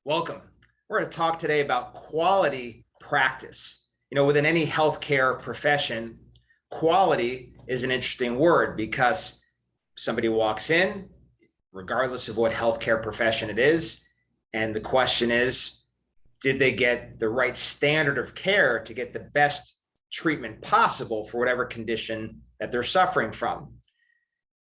Welcome. We're going to talk today about quality practice. Within any healthcare profession, quality is an interesting word because somebody walks in, regardless of what healthcare profession it is, and the question is, did they get the right standard of care to get the best treatment possible for whatever condition that they're suffering from?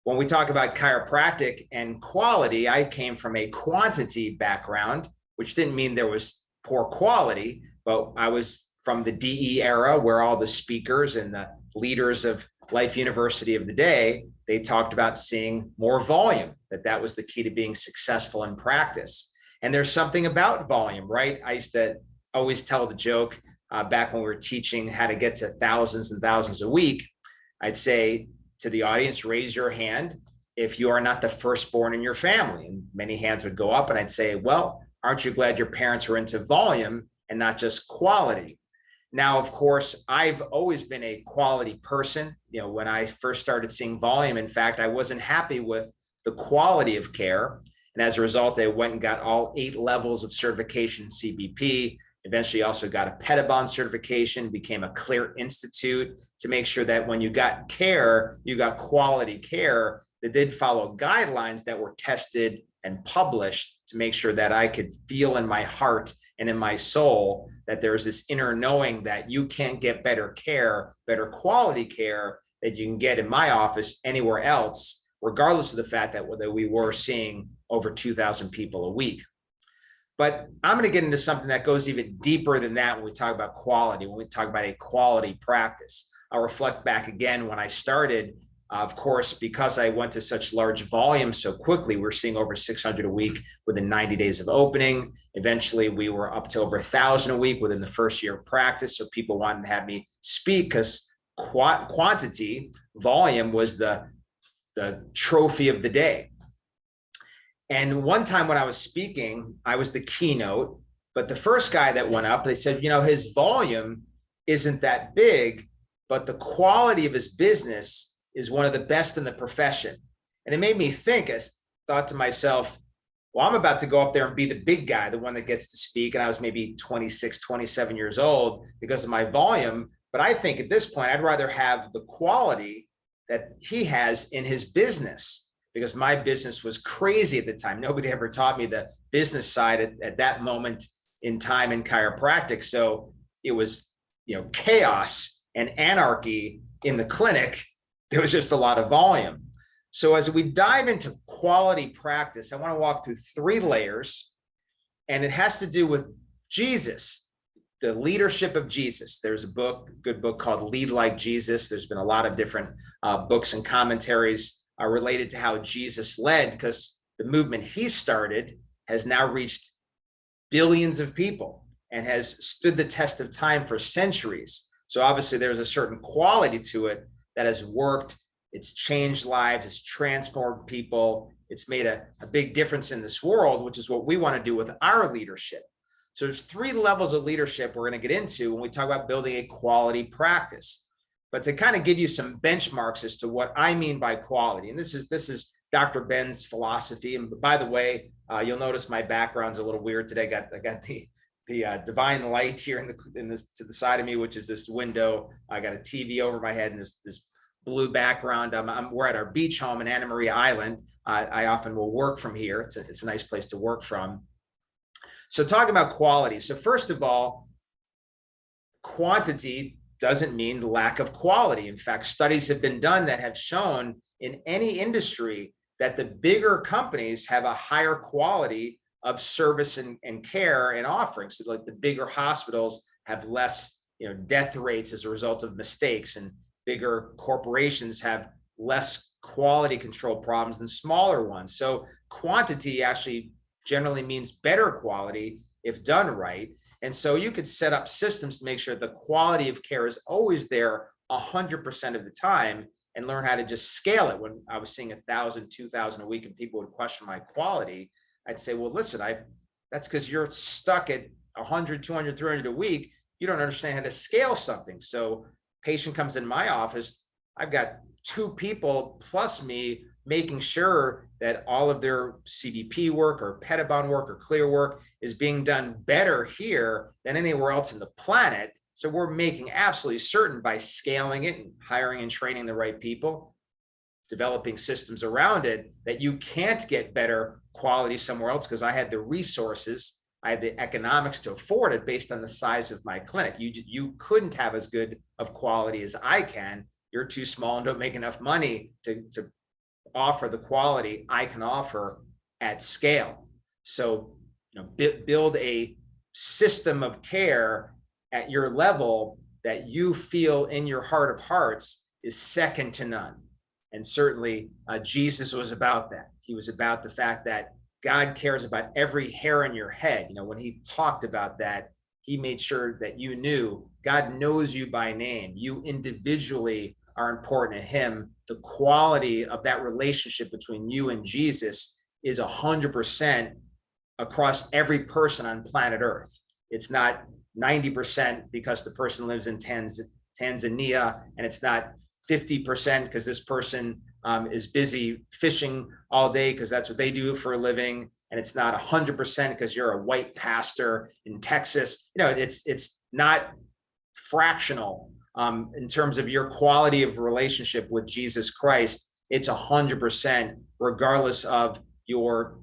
When we talk about chiropractic and quality, I came from a quantity background, which didn't mean there was poor quality, but I was from the DE era where all the speakers and the leaders of Life University of the day, they talked about seeing more volume, that was the key to being successful in practice. And there's something about volume, right? I used to always tell the joke back when we were teaching how to get to thousands and thousands a week. I'd say to the audience, raise your hand if you are not the firstborn in your family. And many hands would go up, and I'd say, well, aren't you glad your parents were into volume and not just quality? Now, of course, I've always been a quality person. When I first started seeing volume, in fact, I wasn't happy with the quality of care. And as a result, I went and got all 8 levels of certification in CBP, eventually also got a Pettibon certification, became a Clear Institute to make sure that when you got care, you got quality care that did follow guidelines that were tested and published to make sure that I could feel in my heart and in my soul that there's this inner knowing that you can't get better care, better quality care that you can get in my office anywhere else, regardless of the fact that we were seeing over 2,000 people a week. But I'm going to get into something that goes even deeper than that when we talk about quality, when we talk about a quality practice. I'll reflect back again when I started. Of course, because I went to such large volume so quickly, we're seeing over 600 a week within 90 days of opening. Eventually, we were up to over 1,000 a week within the first year of practice. So people wanted to have me speak because quantity, volume was the trophy of the day. And one time when I was speaking, I was the keynote, but the first guy that went up, they said, his volume isn't that big, but the quality of his business is one of the best in the profession. And it made me think. I thought to myself, well, I'm about to go up there and be the big guy, the one that gets to speak. And I was maybe 26, 27 years old because of my volume. But I think at this point, I'd rather have the quality that he has in his business, because my business was crazy at the time. Nobody ever taught me the business side at that moment in time in chiropractic. So it was, chaos and anarchy in the clinic. There was just a lot of volume. So as we dive into quality practice, I want to walk through 3 layers, and it has to do with Jesus, the leadership of Jesus. There's a good book called Lead Like Jesus. There's been a lot of different books and commentaries related to how Jesus led, because the movement he started has now reached billions of people and has stood the test of time for centuries. So obviously there's a certain quality to it that has worked. It's changed lives, it's transformed people, it's made a big difference in this world, which is what we want to do with our leadership. So there's 3 levels of leadership we're going to get into when we talk about building a quality practice. But to kind of give you some benchmarks as to what I mean by quality, and this is Dr. Ben's philosophy. And by the way, you'll notice my background's a little weird today. I got the divine light here to the side of me, which is this window. I got a TV over my head and this blue background. We're at our beach home in Anna Maria Island. I often will work from here. It's a nice place to work from. So talking about quality. So first of all, quantity doesn't mean lack of quality. In fact, studies have been done that have shown in any industry that the bigger companies have a higher quality of service and care and offerings. So like the bigger hospitals have less, death rates as a result of mistakes, and bigger corporations have less quality control problems than smaller ones. So quantity actually generally means better quality if done right. And so you could set up systems to make sure the quality of care is always there 100% of the time, and learn how to just scale it. When I was seeing 1,000, 2,000 a week and people would question my quality, I'd say, well, listen, that's because you're stuck at 100, 200, 300 a week. You don't understand how to scale something. So patient comes in my office, I've got 2 people plus me making sure that all of their CDP work or Pettibon work or Clear work is being done better here than anywhere else in the planet. So we're making absolutely certain by scaling it and hiring and training the right people, developing systems around it, that you can't get better quality somewhere else because I had the resources, I had the economics to afford it based on the size of my clinic. You couldn't have as good of quality as I can. You're too small and don't make enough money to offer the quality I can offer at scale. So, build a system of care at your level that you feel in your heart of hearts is second to none. And certainly Jesus was about that. He was about the fact that God cares about every hair in your head. When he talked about that, he made sure that you knew God knows you by name. You individually are important to him. The quality of that relationship between you and Jesus is 100% across every person on planet Earth. It's not 90% because the person lives in Tanzania, and it's not 50% because this person is busy fishing all day because that's what they do for a living, and it's not 100% because you're a white pastor in Texas. It's not fractional in terms of your quality of relationship with Jesus Christ. It's 100% regardless of your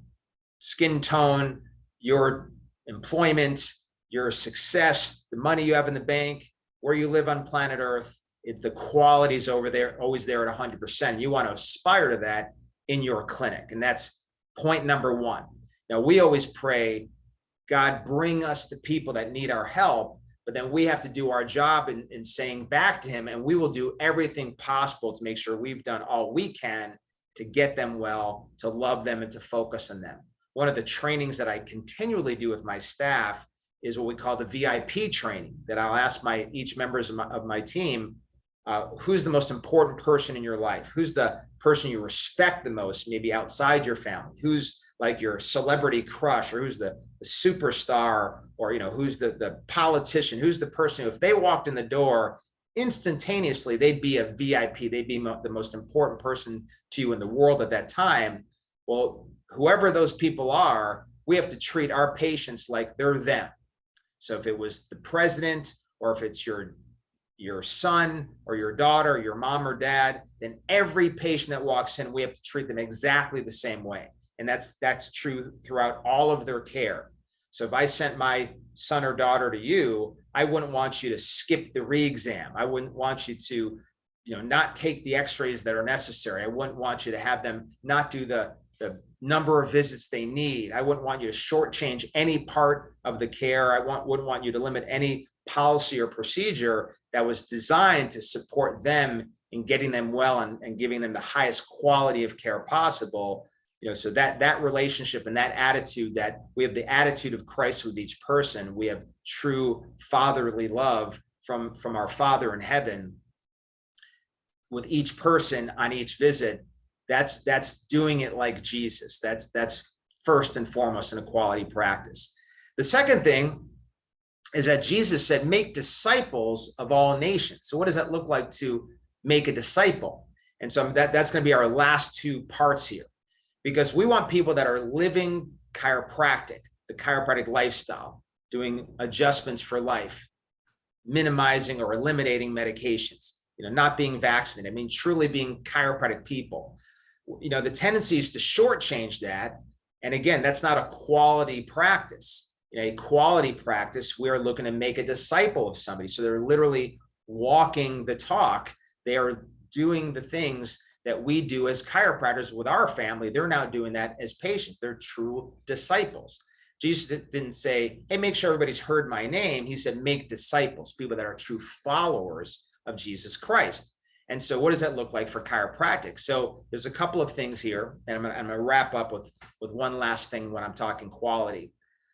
skin tone, your employment, your success, the money you have in the bank, where you live on planet Earth. The quality is over there, always there at 100%. You want to aspire to that in your clinic. And that's point number one. Now, we always pray, God, bring us the people that need our help, but then we have to do our job in saying back to him, and we will do everything possible to make sure we've done all we can to get them well, to love them, and to focus on them. One of the trainings that I continually do with my staff is what we call the VIP training, that I'll ask each members of my team, who's the most important person in your life? Who's the person you respect the most, maybe outside your family? Who's like your celebrity crush, or who's the superstar, or who's the politician? Who's the person who, if they walked in the door, instantaneously they'd be a VIP, they'd be the most important person to you in the world at that time. Well, whoever those people are, we have to treat our patients like they're them. So if it was the president, or if it's your son or your daughter, or your mom or dad, then every patient that walks in, we have to treat them exactly the same way. And that's true throughout all of their care. So if I sent my son or daughter to you, I wouldn't want you to skip the re-exam. I wouldn't want you to, not take the x-rays that are necessary. I wouldn't want you to have them not do the number of visits they need. I wouldn't want you to shortchange any part of the care. Wouldn't want you to limit any policy or procedure that was designed to support them in getting them well and giving them the highest quality of care possible. So that relationship and that attitude, that we have the attitude of Christ with each person, we have true fatherly love from our Father in heaven with each person on each visit. That's doing it like Jesus. That's first and foremost in a quality practice. The second thing is that Jesus said, make disciples of all nations. So what does that look like to make a disciple? And so that's going to be our last two parts here, because we want people that are living chiropractic, the chiropractic lifestyle, doing adjustments for life, minimizing or eliminating medications, not being vaccinated. I mean, truly being chiropractic people. The tendency is to shortchange that. And again, that's not a quality practice. A quality practice, we are looking to make a disciple of somebody. So they're literally walking the talk. They are doing the things that we do as chiropractors with our family. They're now doing that as patients. They're true disciples. Jesus didn't say, hey, make sure everybody's heard my name. He said, make disciples, people that are true followers of Jesus Christ. And so what does that look like for chiropractic? So there's a couple of things here, and I'm going to wrap up with one last thing when I'm talking quality.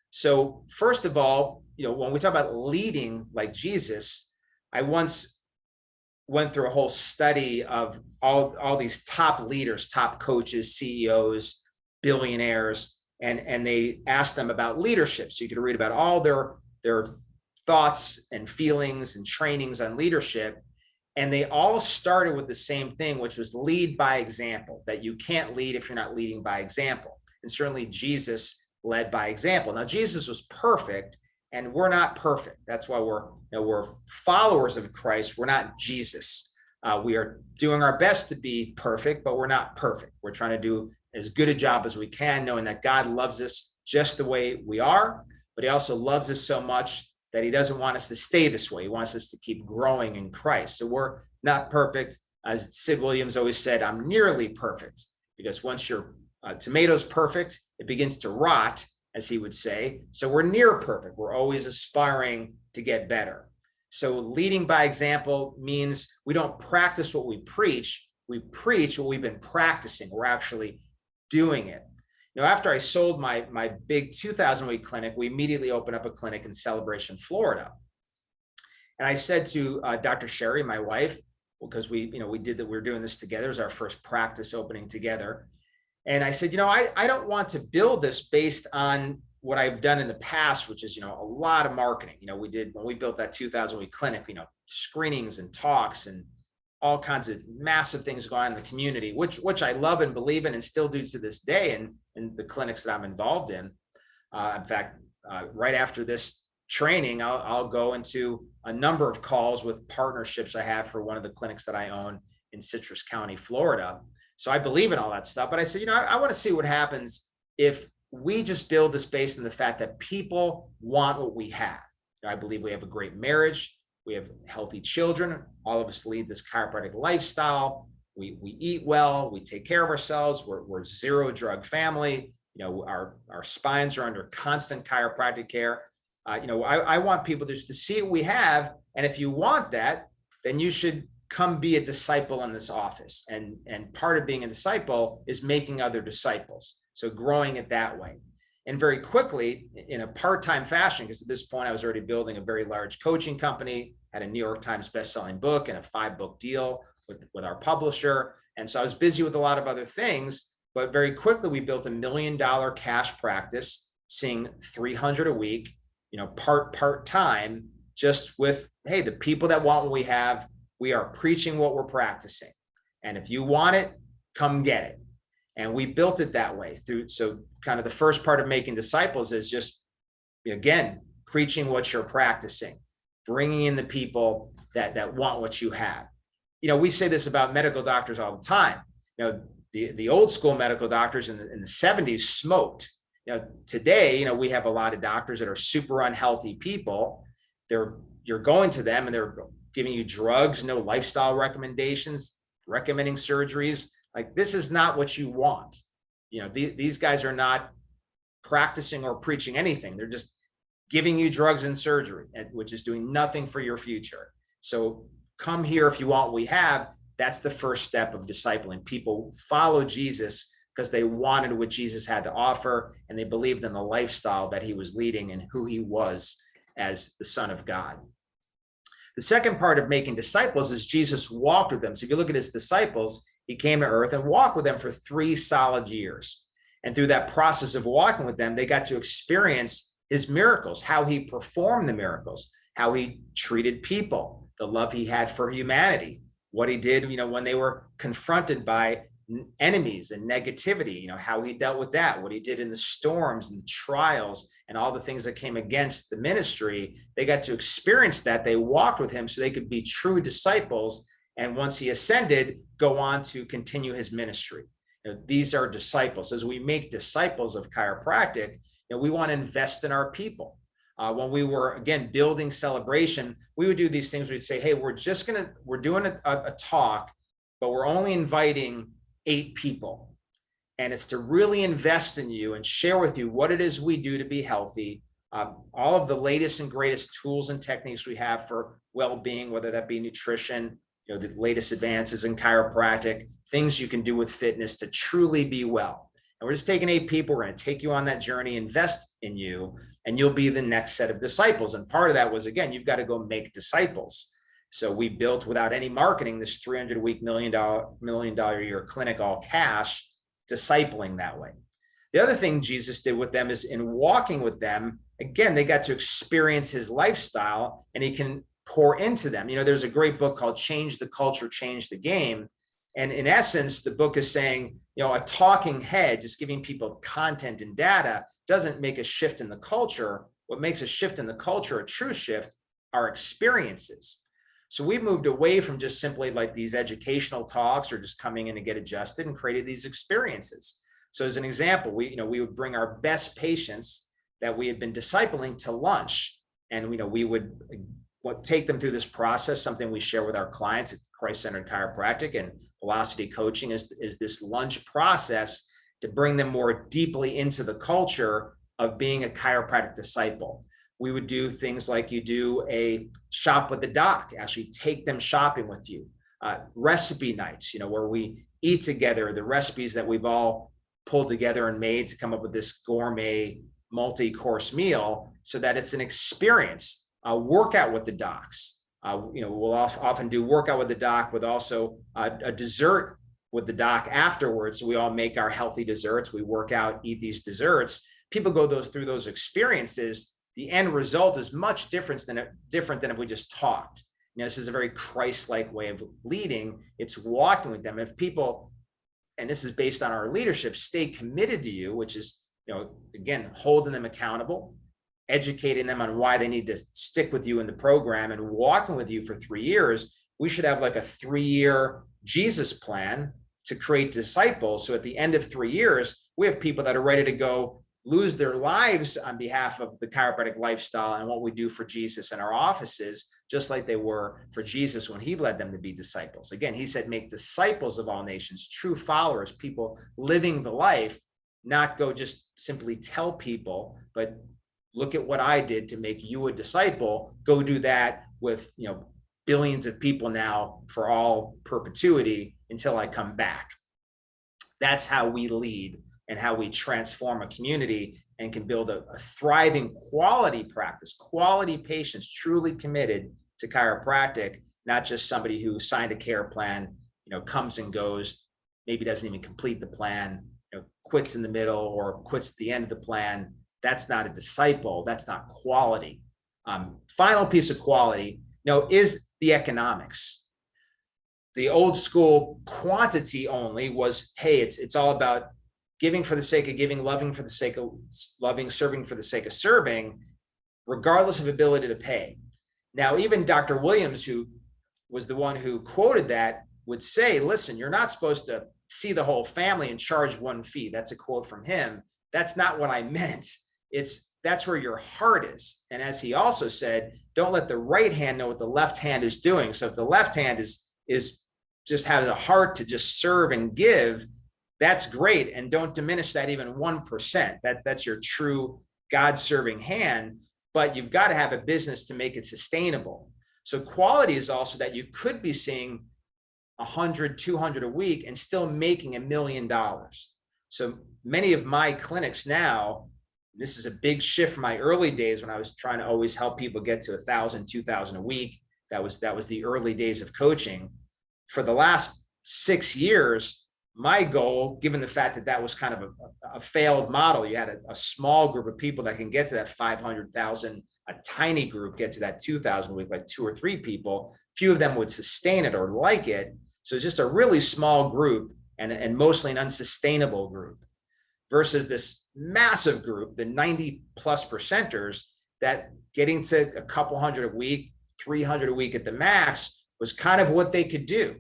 So first of all, when we talk about leading like Jesus, I once went through a whole study of all these top leaders, top coaches, CEOs, billionaires, and they asked them about leadership. So you could read about all their thoughts and feelings and trainings on leadership. And they all started with the same thing, which was lead by example, that you can't lead if you're not leading by example. And certainly Jesus led by example. Now, Jesus was perfect, and we're not perfect. That's why we're followers of Christ. We're not Jesus. We are doing our best to be perfect, but we're not perfect. We're trying to do as good a job as we can, knowing that God loves us just the way we are, but he also loves us so much that he doesn't want us to stay this way. He wants us to keep growing in Christ. So we're not perfect. As Sid Williams always said, I'm nearly perfect, because once your tomato's perfect, it begins to rot, as he would say. So we're near perfect. We're always aspiring to get better. So leading by example means we don't practice what we preach. We preach what we've been practicing. We're actually doing it. You know, after I sold my big 2,000-week clinic, we immediately opened up a clinic in Celebration, Florida. And I said to Dr. Sherry, my wife, because we were doing this together. It was our first practice opening together. And I said, I don't want to build this based on what I've done in the past, which is, a lot of marketing. We did, when we built that 2,000-week clinic, screenings and talks and all kinds of massive things going on in the community, which I love and believe in and still do to this day in the clinics that I'm involved in. In fact, right after this training, I'll go into a number of calls with partnerships I have for one of the clinics that I own in Citrus County, Florida. So I believe in all that stuff, but I said, I want to see what happens if we just build this based on the fact that people want what we have. I believe we have a great marriage. We have healthy children. All of us lead this chiropractic lifestyle. We eat well. We take care of ourselves. We're zero drug family. Our spines are under constant chiropractic care. I want people just to see what we have. And if you want that, then you should come be a disciple in this office. And part of being a disciple is making other disciples. So growing it that way. And very quickly, in a part-time fashion, because at this point I was already building a very large coaching company, had a New York Times bestselling book and a 5-book deal with our publisher. And so I was busy with a lot of other things, but very quickly we built $1 million cash practice, seeing 300 a week, part-time, just with, hey, the people that want what we have, we are preaching what we're practicing. And if you want it, come get it. And we built it that way so kind of the first part of making disciples is just, again, preaching what you're practicing, bringing in the people that want what you have. We say this about medical doctors all the time. The old school medical doctors in the 70s smoked. Today, we have a lot of doctors that are super unhealthy people. You're going to them and they're giving you drugs, no lifestyle recommendations, recommending surgeries. Like, this is not what you want. These guys are not practicing or preaching anything. They're just giving you drugs and surgery, which is doing nothing for your future. So come here if you want what we have. That's the first step of discipling. People follow Jesus because they wanted what Jesus had to offer, and they believed in the lifestyle that he was leading and who he was as the Son of God. The second part of making disciples is Jesus walked with them. So if you look at his disciples, he came to earth and walked with them for 3 solid years. And through that process of walking with them, they got to experience his miracles, how he performed the miracles, how he treated people, the love he had for humanity, what he did, when they were confronted by enemies and negativity, how he dealt with that, what he did in the storms and the trials and all the things that came against the ministry. They got to experience that. They walked with him so they could be true disciples. And once he ascended, go on to continue his ministry. These are disciples. As we make disciples of chiropractic, we want to invest in our people. When we were, again, building Celebration, we would do these things. We'd say, hey, we're doing a talk, but we're only inviting 8 people. And it's to really invest in you and share with you what it is we do to be healthy, all of the latest and greatest tools and techniques we have for well-being, whether that be nutrition, the latest advances in chiropractic, things you can do with fitness to truly be well. And we're just taking 8 people. We're going to take you on that journey, invest in you, and you'll be the next set of disciples. And part of that was, again, you've got to go make disciples. So we built, without any marketing, this 300-week, $1 million a year clinic, all cash, discipling that way. The other thing Jesus did with them is, in walking with them, again, they got to experience his lifestyle, and he can pour into them. There's a great book called Change the Culture, Change the Game. And in essence, the book is saying, a talking head, just giving people content and data, doesn't make a shift in the culture. What makes a shift in the culture, a true shift, are experiences. So we moved away from just simply like these educational talks or just coming in to get adjusted, and created these experiences. So as an example, we would bring our best patients that we had been discipling to lunch, and we would take them through this process. Something we share with our clients at Christ-Centered Chiropractic and Velocity Coaching is this lunch process to bring them more deeply into the culture of being a chiropractic disciple. We would do things like you do a shop with the doc, actually take them shopping with you. Recipe nights, where we eat together the recipes that we've all pulled together and made to come up with this gourmet multi-course meal, so that it's an experience. Workout with the docs. We'll often do workout with the doc with also a dessert with the doc afterwards. So we all make our healthy desserts. We work out, eat these desserts. People go through those experiences. The end result is much different than if we just talked. This is a very Christ-like way of leading. It's walking with them. If people, and this is based on our leadership, stay committed to you, which is, again, holding them accountable, educating them on why they need to stick with you in the program, and walking with you for 3 years, we should have like a 3-year Jesus plan to create disciples. So at the end of 3 years, we have people that are ready to go lose their lives on behalf of the chiropractic lifestyle and what we do for Jesus in our offices, just like they were for Jesus when he led them to be disciples. Again, he said, make disciples of all nations, true followers, people living the life, not go just simply tell people, but look at what I did to make you a disciple. Go do that with, billions of people now for all perpetuity until I come back. That's how we lead and how we transform a community and can build a thriving quality practice, quality patients truly committed to chiropractic, not just somebody who signed a care plan, comes and goes, maybe doesn't even complete the plan, quits in the middle or quits at the end of the plan. That's not a disciple. That's not quality. Final piece of quality, is the economics. The old school quantity only was, hey, it's all about giving for the sake of giving, loving for the sake of loving, serving for the sake of serving, regardless of ability to pay. Now, even Dr. Williams, who was the one who quoted that, would say, listen, you're not supposed to see the whole family and charge one fee. That's a quote from him. That's not what I meant. That's where your heart is. And as he also said, don't let the right hand know what the left hand is doing. So if the left hand is just has a heart to just serve and give, that's great. And don't diminish that even 1%. That's your true God-serving hand, but you've got to have a business to make it sustainable. So quality is also that you could be seeing 100, 200 a week and still making $1 million. So many of my clinics now, this is a big shift from my early days when I was trying to always help people get to 1,000, 2,000 a week. That was the early days of coaching. For the last 6 years, my goal, given the fact that was kind of a failed model, you had a small group of people that can get to that 500,000, a tiny group get to that 2,000 a week, like 2 or 3 people. Few of them would sustain it or like it. So it's just a really small group and mostly an unsustainable group versus this massive group, the 90+ percenters, that getting to a couple hundred a week, 300 a week at the max was kind of what they could do.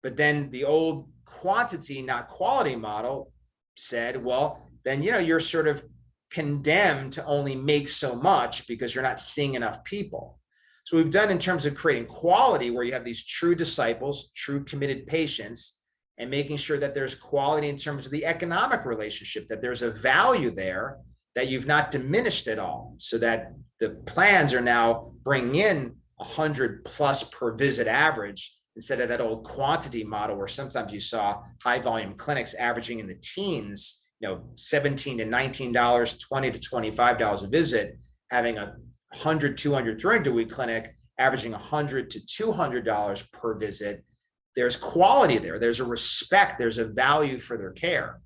But then the old quantity, not quality model said, well, then, you're sort of condemned to only make so much because you're not seeing enough people. So we've done in terms of creating quality where you have these true disciples, true committed patients, and making sure that there's quality in terms of the economic relationship, that there's a value there that you've not diminished at all, so that the plans are now bringing in 100+ per visit average instead of that old quantity model where sometimes you saw high volume clinics averaging in the teens, $17 to $19, $20 to $25 a visit, having a 100, 200, 300 a week clinic averaging $100 to $200 per visit. There's quality there. There's a respect. There's a value for their care.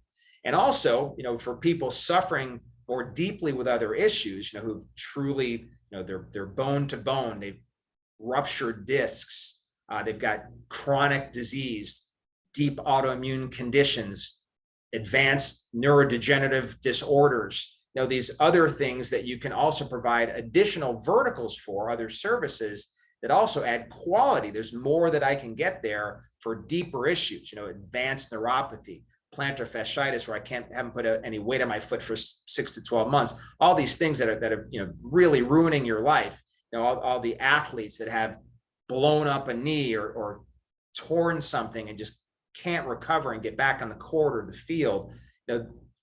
And also, for people suffering more deeply with other issues, who truly, they're bone to bone. They've ruptured discs. They've got chronic disease, deep autoimmune conditions, advanced neurodegenerative disorders. These other things that you can also provide additional verticals for, other services that also add quality. There's more that I can get there for deeper issues, advanced neuropathy, plantar fasciitis, where I haven't put any weight on my foot for 6 to 12 months. All these things that are really ruining your life. All the athletes that have blown up a knee or torn something and just can't recover and get back on the court or the field.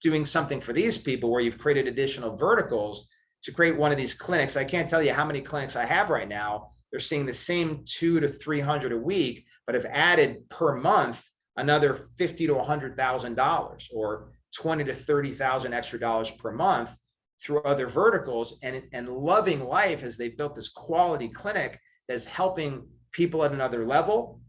Doing something for these people where you've created additional verticals to create one of these clinics. I can't tell you how many clinics I have right now. They're seeing the same 200 to 300 a week, but have added per month another $50,000 to $100,000 or $20,000 to $30,000 extra dollars per month through other verticals, and loving life as they built this quality clinic that's helping people at another level,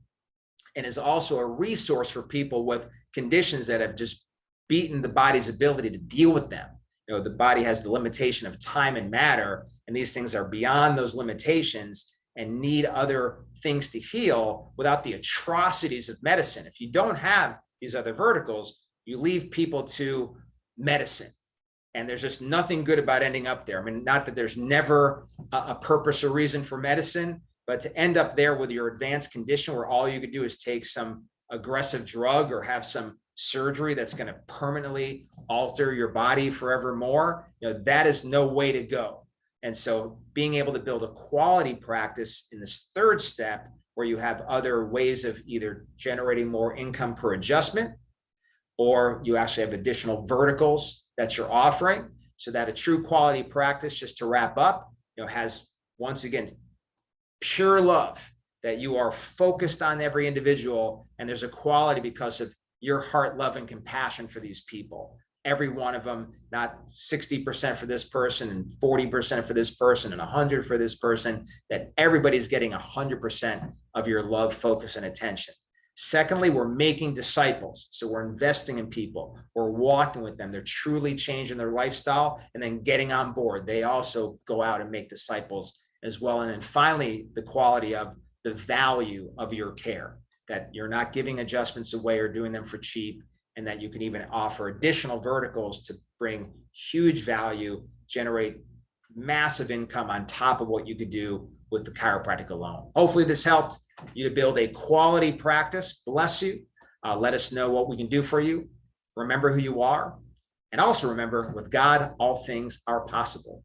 and is also a resource for people with conditions that have just beaten the body's ability to deal with them. The body has the limitation of time and matter, and these things are beyond those limitations and need other things to heal without the atrocities of medicine. If you don't have these other verticals, you leave people to medicine. And there's just nothing good about ending up there. I mean, not that there's never a purpose or reason for medicine, but to end up there with your advanced condition where all you could do is take some aggressive drug or have some surgery that's going to permanently alter your body forevermore, that is no way to go. And so being able to build a quality practice in this third step, where you have other ways of either generating more income per adjustment, or you actually have additional verticals that you're offering, so that a true quality practice, just to wrap up, has, once again, pure love, that you are focused on every individual, and there's a quality because of your heart, love, and compassion for these people. Every one of them, not 60% for this person and 40% for this person and 100 for this person, that everybody's getting 100% of your love, focus, and attention. Secondly, we're making disciples. So we're investing in people. We're walking with them. They're truly changing their lifestyle and then getting on board. They also go out and make disciples as well. And then finally, the quality of the value of your care, that you're not giving adjustments away or doing them for cheap, and that you can even offer additional verticals to bring huge value, generate massive income on top of what you could do with the chiropractic alone. Hopefully this helped you to build a quality practice. Bless you. Let us know what we can do for you. Remember who you are. And also remember, with God, all things are possible.